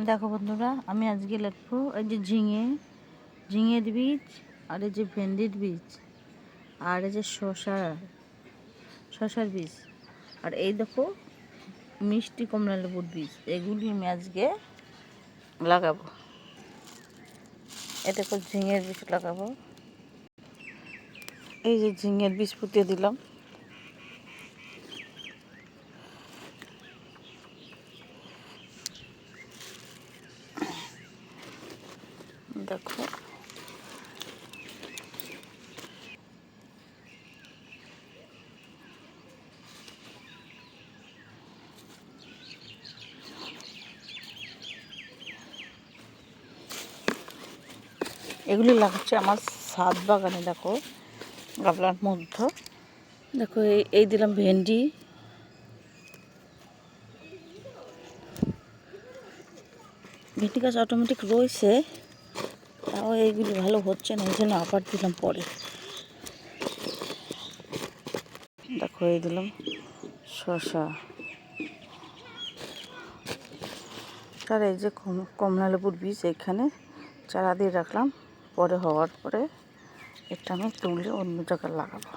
দেখো বন্ধুরা, আমি আজকে লিখবো এই যে ঝিঙের বীজ, আর এই যে ভেন্ডির বীজ, আর এই যে শশার বীজ, আর এই দেখো মিষ্টি কমলা লেবুর বীজ। এগুলি আমি আজকে লাগাবো। এ দেখো ঝিঙের বীজ লাগাবো। এই যে ঝিঙের বীজ পুঁতে দিলাম। দেখো এগুলি লাগাচ্ছে আমার ছাদ বাগানে। দেখো গামলার মধ্যে দেখো এই দিলাম ভেন্ডি, ভেন্ডি গাছ অটোমেটিক রয়েছে, তাও এইগুলি ভালো হচ্ছে না, এই জন্য আবার দিলাম পরে। দেখো এই দিলাম শসা, আর এই যে কমলা লেবুর বীজ এখানে চারা দিয়ে রাখলাম। পরে হওয়ার পরে এটা আমি তুলে অন্য জায়গায় লাগাবো।